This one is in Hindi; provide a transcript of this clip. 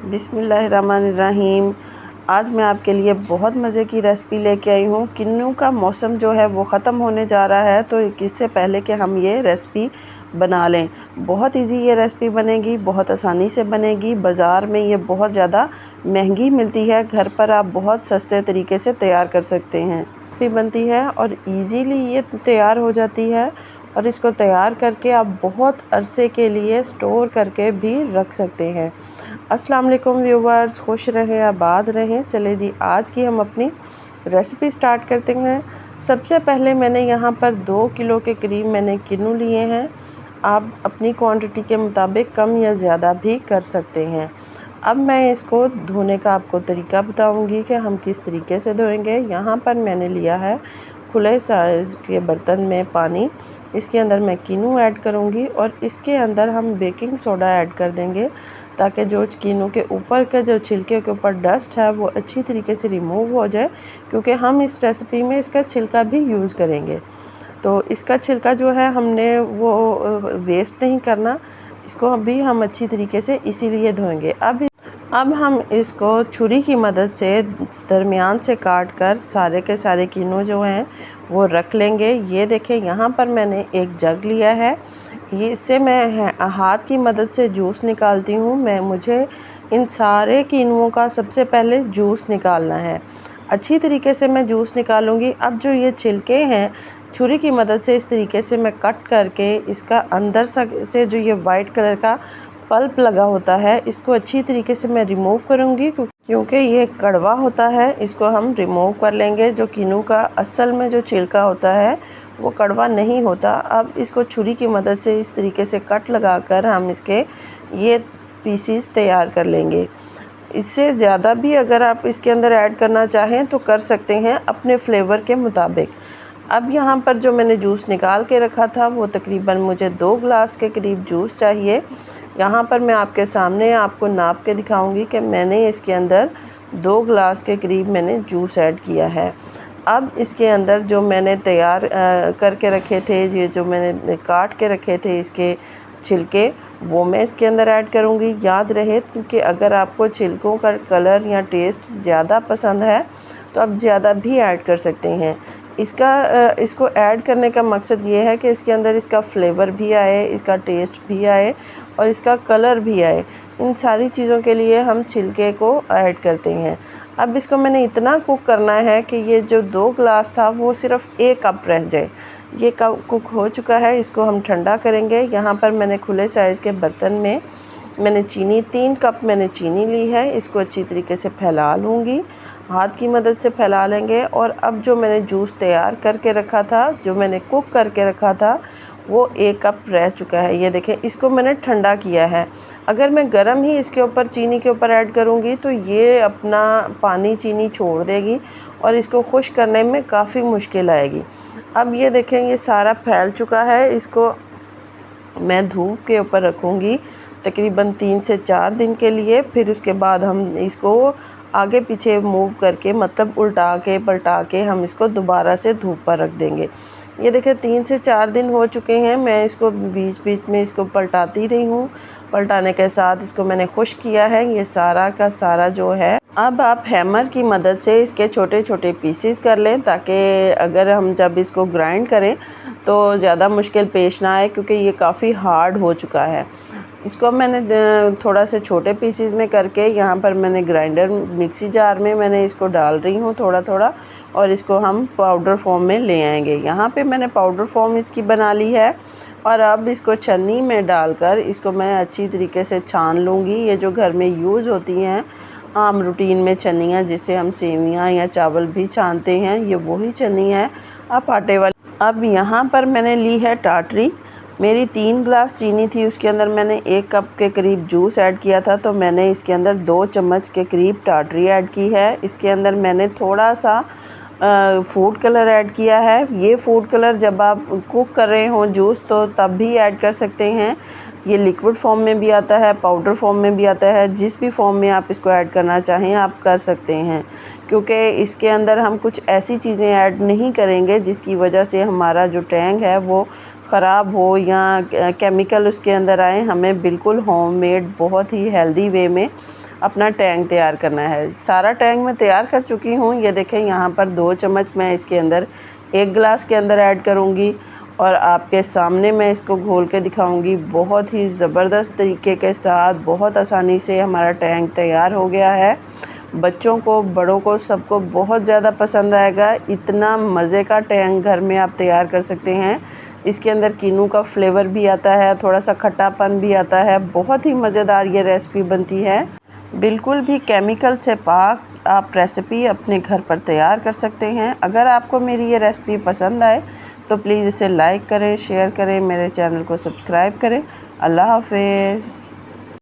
बिस्मिल्लाहिर्रहमानिर्रहीम। आज मैं आपके लिए बहुत मज़े की रेसिपी लेके आई हूँ। किन्नू का मौसम जो है वो ख़त्म होने जा रहा है, तो इससे पहले कि हम ये रेसिपी बना लें। बहुत इजी ये रेसिपी बनेगी, बहुत आसानी से बनेगी। बाज़ार में ये बहुत ज़्यादा महंगी मिलती है, घर पर आप बहुत सस्ते तरीके से तैयार कर सकते हैं। रेसिपी बनती है और ईज़िली ये तैयार हो जाती है और इसको तैयार करके आप बहुत अरसे के लिए स्टोर करके भी रख सकते हैं। अस्सलाम वालेकुम व्यूवर्स, खुश रहें आबाद रहें। चले जी, आज की हम अपनी रेसिपी स्टार्ट करते हैं। सबसे पहले मैंने यहाँ पर 2 किलो के करीब मैंने किन्नू लिए हैं। आप अपनी क्वांटिटी के मुताबिक कम या ज़्यादा भी कर सकते हैं। अब मैं इसको धोने का आपको तरीका बताऊंगी कि हम किस तरीके से धोएंगे। यहाँ पर मैंने लिया है खुले साइज़ के बर्तन में पानी। इसके अंदर मैं किन्नू ऐड करूँगी और इसके अंदर हम बेकिंग सोडा ऐड कर देंगे, ताकि जो किन्नू के ऊपर का जो छिलके के ऊपर डस्ट है वो अच्छी तरीके से रिमूव हो जाए, क्योंकि हम इस रेसिपी में इसका छिलका भी यूज़ करेंगे। तो इसका छिलका जो है हमने वो वेस्ट नहीं करना, इसको भी हम अच्छी तरीके से इसीलिए धोएंगे। अब हम इसको छुरी की मदद से दरमियान से काट कर सारे के सारे किन्नू जो हैं वो रख लेंगे। ये देखें, यहाँ पर मैंने एक जग लिया है। ये इससे मैं हाथ की मदद से जूस निकालती हूँ। मुझे इन सारे किन्नुओं का सबसे पहले जूस निकालना है। अच्छी तरीके से मैं जूस निकालूंगी। अब जो ये छिलके हैं, छुरी की मदद से इस तरीके से मैं कट करके इसका अंदर से जो ये वाइट कलर का पल्प लगा होता है, इसको अच्छी तरीके से मैं रिमूव करूंगी, क्योंकि ये कड़वा होता है। इसको हम रिमूव कर लेंगे। जो किन्नू का असल में जो छिलका होता है वो कड़वा नहीं होता। अब इसको छुरी की मदद से इस तरीके से कट लगाकर हम इसके ये पीसीस तैयार कर लेंगे। इससे ज़्यादा भी अगर आप इसके अंदर ऐड करना चाहें तो कर सकते हैं अपने फ्लेवर के मुताबिक। अब यहाँ पर जो मैंने जूस निकाल के रखा था वो तकरीबन मुझे 2 गिलास के करीब जूस चाहिए। यहाँ पर मैं आपके सामने आपको नाप के दिखाऊंगी कि मैंने इसके अंदर 2 गिलास के करीब मैंने जूस ऐड किया है। अब इसके अंदर जो मैंने तैयार करके रखे थे, ये जो मैंने काट के रखे थे इसके छिलके, वो मैं इसके अंदर ऐड करूँगी। याद रहे कि अगर आपको छिलकों का कलर या टेस्ट ज़्यादा पसंद है तो आप ज़्यादा भी ऐड कर सकते हैं। इसको ऐड करने का मकसद ये है कि इसके अंदर इसका फ्लेवर भी आए, इसका टेस्ट भी आए और इसका कलर भी आए। इन सारी चीज़ों के लिए हम छिलके को ऐड करते हैं। अब इसको मैंने इतना कुक करना है कि ये जो 2 गिलास था वो सिर्फ 1 कप रह जाए। ये कप कुक हो चुका है, इसको हम ठंडा करेंगे। यहाँ पर मैंने खुले साइज़ के बर्तन में मैंने 3 कप मैंने चीनी ली है। इसको अच्छी तरीके से फैला लूँगी, हाथ की मदद से फैला लेंगे। और अब जो मैंने जूस तैयार करके रखा था, जो मैंने कुक करके रखा था, वो 1 कप रह चुका है। ये देखें, इसको मैंने ठंडा किया है। अगर मैं गरम ही इसके ऊपर चीनी के ऊपर ऐड करूँगी तो ये अपना पानी चीनी छोड़ देगी और इसको खुश करने में काफ़ी मुश्किल आएगी। अब ये देखें, ये सारा फैल चुका है। इसको मैं धूप के ऊपर रखूँगी तकरीबन 3 से 4 दिन के लिए। फिर उसके बाद हम इसको आगे पीछे मूव करके, मतलब उल्टा के पलटा के, हम इसको दोबारा से धूप पर रख देंगे। ये देखिए 3 से 4 दिन हो चुके हैं। मैं इसको बीच बीच में इसको पलटाती रही हूँ। पलटाने के साथ इसको मैंने खुश्क किया है ये सारा का सारा जो है। अब आप हैमर की मदद से इसके छोटे छोटे पीसेस कर लें, ताकि अगर हम जब इसको ग्राइंड करें तो ज़्यादा मुश्किल पेश ना आए, क्योंकि ये काफ़ी हार्ड हो चुका है। इसको मैंने थोड़ा से छोटे पीसेस में करके यहाँ पर मैंने ग्राइंडर मिक्सी जार में मैंने इसको डाल रही हूँ थोड़ा थोड़ा, और इसको हम पाउडर फॉर्म में ले आएंगे। यहाँ पे मैंने पाउडर फॉर्म इसकी बना ली है और अब इसको छन्नी में डालकर इसको मैं अच्छी तरीके से छान लूँगी। ये जो घर में यूज़ होती हैं आम रूटीन में छन्नियाँ, जिससे हम सेवियाँ या चावल भी छानते हैं, ये वही छन्नी है, आप आटे वाली। अब यहाँ पर मैंने ली है टाटरी। मेरी 3 गिलास चीनी थी, उसके अंदर मैंने 1 कप के करीब जूस ऐड किया था, तो मैंने इसके अंदर 2 चम्मच के करीब टाटरी ऐड की है। इसके अंदर मैंने थोड़ा सा फूड कलर ऐड किया है। ये फूड कलर जब आप कुक कर रहे हो जूस तो तब भी ऐड कर सकते हैं। ये लिक्विड फॉर्म में भी आता है, पाउडर फॉर्म में भी आता है। जिस भी फॉर्म में आप इसको ऐड करना चाहें आप कर सकते हैं, क्योंकि इसके अंदर हम कुछ ऐसी चीज़ें ऐड नहीं करेंगे जिसकी वजह से हमारा जो टैंग है वो ख़राब हो या केमिकल उसके अंदर आए। हमें बिल्कुल होममेड बहुत ही हेल्दी वे में अपना टैंक तैयार करना है। सारा टैंक मैं तैयार कर चुकी हूँ। ये देखें यहाँ पर 2 चम्मच मैं इसके अंदर 1 गिलास के अंदर ऐड करूँगी और आपके सामने मैं इसको घोल के दिखाऊँगी। बहुत ही ज़बरदस्त तरीके के साथ बहुत आसानी से हमारा टैंक तैयार हो गया है। बच्चों को, बड़ों को, सबको बहुत ज़्यादा पसंद आएगा। इतना मज़े का टैंक घर में आप तैयार कर सकते हैं। इसके अंदर किन्नू का फ्लेवर भी आता है, थोड़ा सा खट्टापन भी आता है। बहुत ही मज़ेदार ये रेसिपी बनती है। बिल्कुल भी केमिकल से पाक आप रेसिपी अपने घर पर तैयार कर सकते हैं। अगर आपको मेरी ये रेसिपी पसंद आए तो प्लीज़ इसे लाइक करें, शेयर करें, मेरे चैनल को सब्सक्राइब करें। अल्लाह हाफ़िज़।